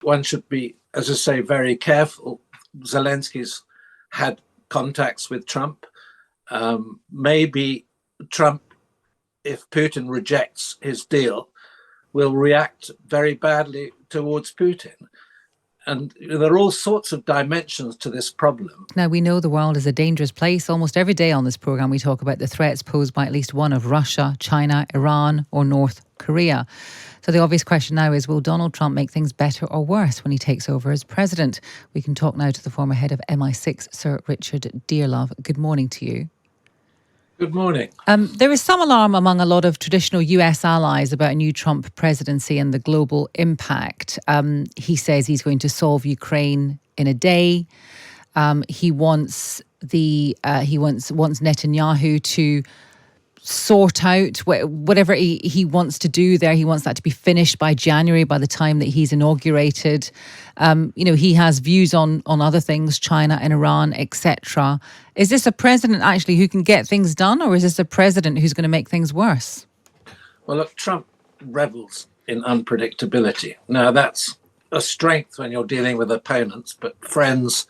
one should be, as I say, very careful. Zelensky's had contacts with Trump. Maybe Trump, if Putin rejects his deal, will react very badly towards Putin. And there are all sorts of dimensions to this problem. Now, we know the world is a dangerous place. Almost every day on this programme, we talk about the threats posed by at least one of Russia, China, Iran or North Korea. So the obvious question now is, will Donald Trump make things better or worse when he takes over as president? We can talk now to the former head of MI6, Sir Richard Dearlove. Good morning to you. Good morning. There is some alarm among a lot of traditional US allies about a new Trump presidency and the global impact. He says he's going to solve Ukraine in a day. He wants Netanyahu to sort out whatever he wants to do there. He wants that to be finished by January, by the time that he's inaugurated. He has views on other things, China and Iran, etc. Is this a president actually who can get things done, or is this a president who's going to make things worse? Well, look, Trump revels in unpredictability. Now, that's a strength when you're dealing with opponents, but friends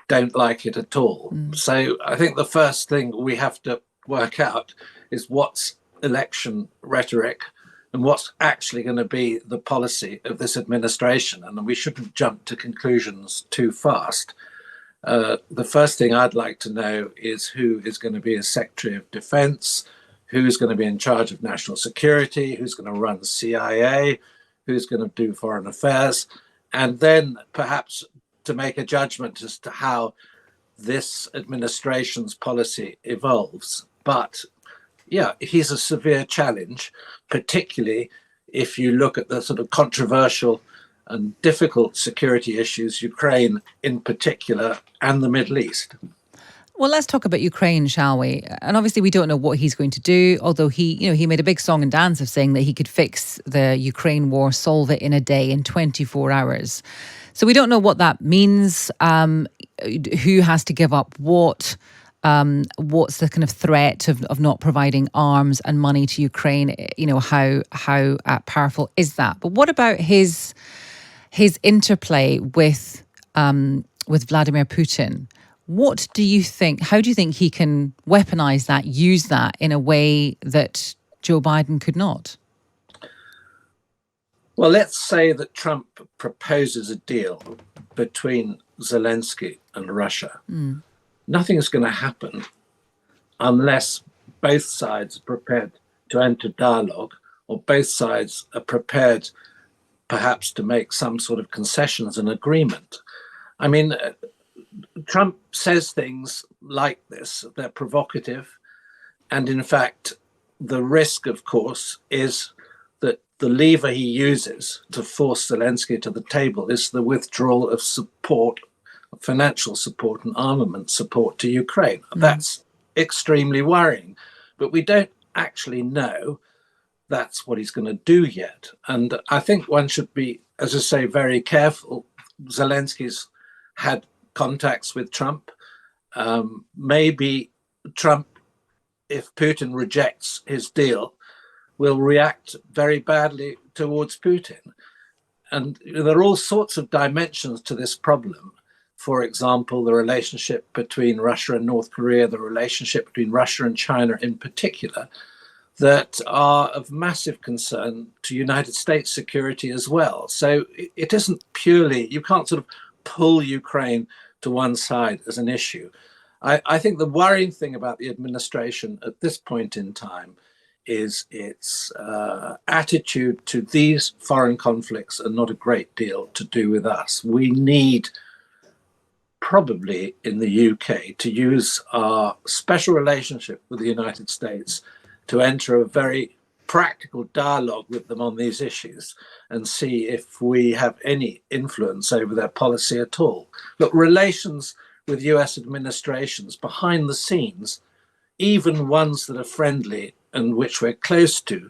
don't like it at all. So I think the first thing we have to work out is what's election rhetoric and what's actually going to be the policy of this administration. And we shouldn't jump to conclusions too fast. The first thing I'd like to know is who is going to be as Secretary of Defense, who's going to be in charge of national security, who's going to run the CIA, who's going to do foreign affairs, and then perhaps to make a judgment as to how this administration's policy evolves. But yeah, he's a severe challenge, particularly if you look at the sort of controversial and difficult security issues, Ukraine in particular, and the Middle East. Well, let's talk about Ukraine, shall we? And obviously we don't know what he's going to do, although he made a big song and dance of saying that he could fix the Ukraine war, solve it in a day, in 24 hours. So we don't know what that means, who has to give up what. What's the kind of threat of not providing arms and money to Ukraine? How powerful is that? But what about his interplay with Vladimir Putin? What do you think? How do you think he can weaponize that, use that in a way that Joe Biden could not? Well, let's say that Trump proposes a deal between Zelensky and Russia. Nothing's going to happen unless both sides are prepared to enter dialogue, or both sides are prepared perhaps to make some sort of concessions and agreement. I mean, Trump says things like this, they're provocative. And in fact, the risk, of course, is that the lever he uses to force Zelensky to the table is the withdrawal of support, financial support and armament support to Ukraine. That's extremely worrying, but we don't actually know that's what he's going to do yet. And I think one should be, as I say, very careful. Zelensky's had contacts with Trump. Maybe Trump, if Putin rejects his deal, will react very badly towards Putin. And there are all sorts of dimensions to this problem. For example, the relationship between Russia and North Korea, the relationship between Russia and China in particular, that are of massive concern to United States security as well. So it isn't purely, you can't sort of pull Ukraine to one side as an issue. I think the worrying thing about the administration at this point in time is its attitude to these foreign conflicts and not a great deal to do with us. We need probably in the UK to use our special relationship with the United States to enter a very practical dialogue with them on these issues and see if we have any influence over their policy at all. Look, relations with US administrations behind the scenes, even ones that are friendly and which we're close to,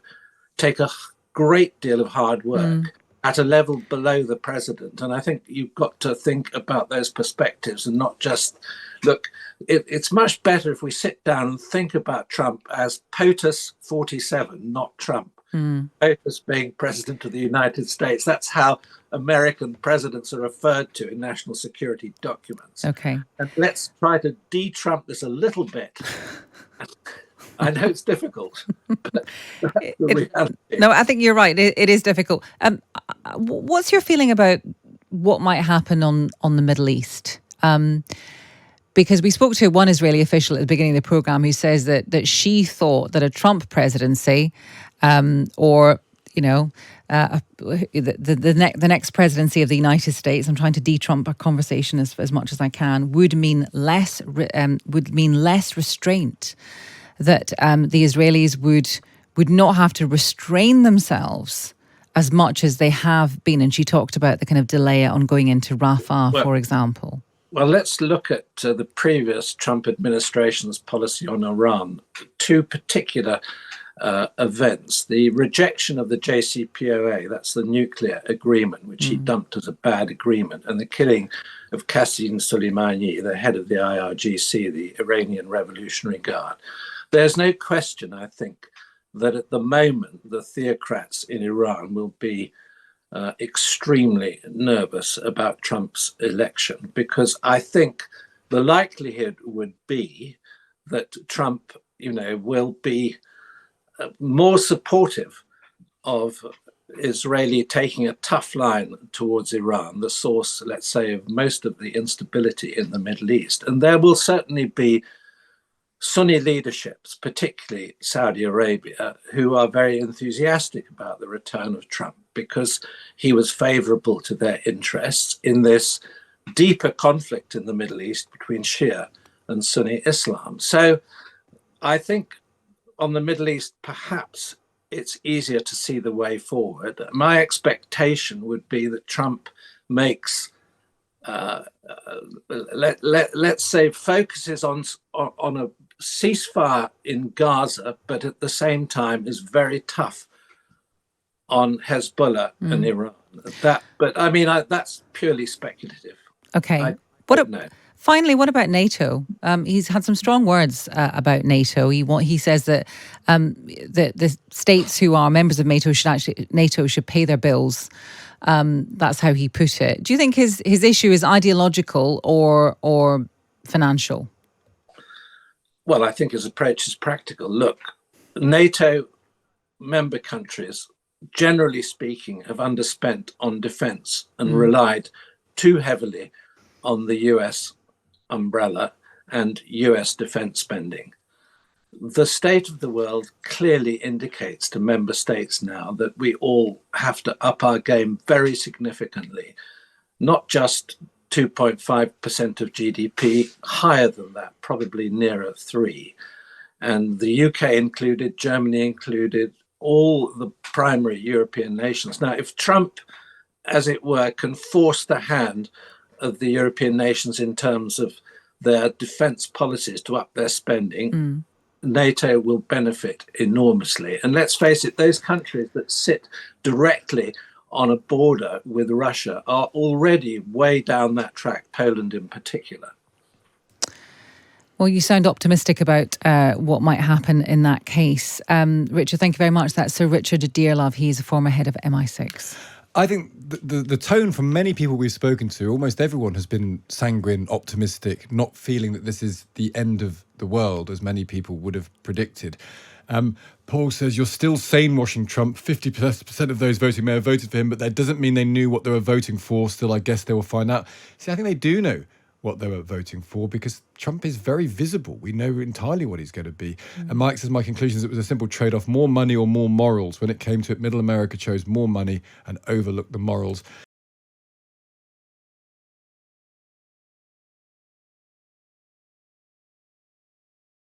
take a great deal of hard work at a level below the president. And I think you've got to think about those perspectives and not just look. It's much better if we sit down and think about Trump as POTUS 47, not Trump. both as being president of the United States. That's how American presidents are referred to in national security documents. Okay. And let's try to de-Trump this a little bit. I know it's difficult, but that's the reality. No, I think you're right. It is difficult. What's your feeling about what might happen on the Middle East? Because we spoke to one Israeli official at the beginning of the program who says that she thought that a Trump presidency, or the next presidency of the United States, I'm trying to de-Trump a conversation as much as I can, would mean less restraint. That the Israelis would not have to restrain themselves as much as they have been. And she talked about the kind of delay on going into Rafah, for example. Well, let's look at the previous Trump administration's policy on Iran. Two particular events: the rejection of the JCPOA, that's the nuclear agreement, which he dumped as a bad agreement, and the killing of Qasem Soleimani, the head of the IRGC, the Iranian Revolutionary Guard. There's no question, I think, that at the moment the theocrats in Iran will be extremely nervous about Trump's election, because I think the likelihood would be that Trump, will be more supportive of Israeli taking a tough line towards Iran, the source, let's say, of most of the instability in the Middle East. And there will certainly be Sunni leaderships, particularly Saudi Arabia, who are very enthusiastic about the return of Trump because he was favorable to their interests in this deeper conflict in the Middle East between Shia and Sunni Islam. So I think on the Middle East, perhaps it's easier to see the way forward. My expectation would be that Trump makes let's say focuses on a ceasefire in Gaza, but at the same time is very tough on Hezbollah and Iran. That's purely speculative. Okay. No. Finally, what about NATO? He's had some strong words about NATO. He says that the states who are members of NATO should pay their bills. That's how he put it. Do you think his issue is ideological or financial? Well, I think his approach is practical. Look, NATO member countries, generally speaking, have underspent on defense and relied too heavily on the US umbrella and US defense spending. The state of the world clearly indicates to member states now that we all have to up our game very significantly, not just 2.5% of GDP, higher than that, probably nearer 3%. And the UK included, Germany included, all the primary European nations. Now, if Trump, as it were, can force the hand of the European nations in terms of their defense policies to up their spending, NATO will benefit enormously. And let's face it, those countries that sit directly on a border with Russia are already way down that track, Poland in particular. Well, you sound optimistic about what might happen in that case. Richard, thank you very much. That's Sir Richard Dearlove. He's a former head of MI6. I think the tone from many people we've spoken to, almost everyone has been sanguine, optimistic, not feeling that this is the end of the world, as many people would have predicted. Paul says, you're still sane-washing Trump. 50% of those voting may have voted for him, but that doesn't mean they knew what they were voting for. Still, I guess they will find out. See, I think they do know what they were voting for because Trump is very visible. We know entirely what he's going to be. And Mike says, my conclusion is it was a simple trade-off, more money or more morals. When it came to it, Middle America chose more money and overlooked the morals.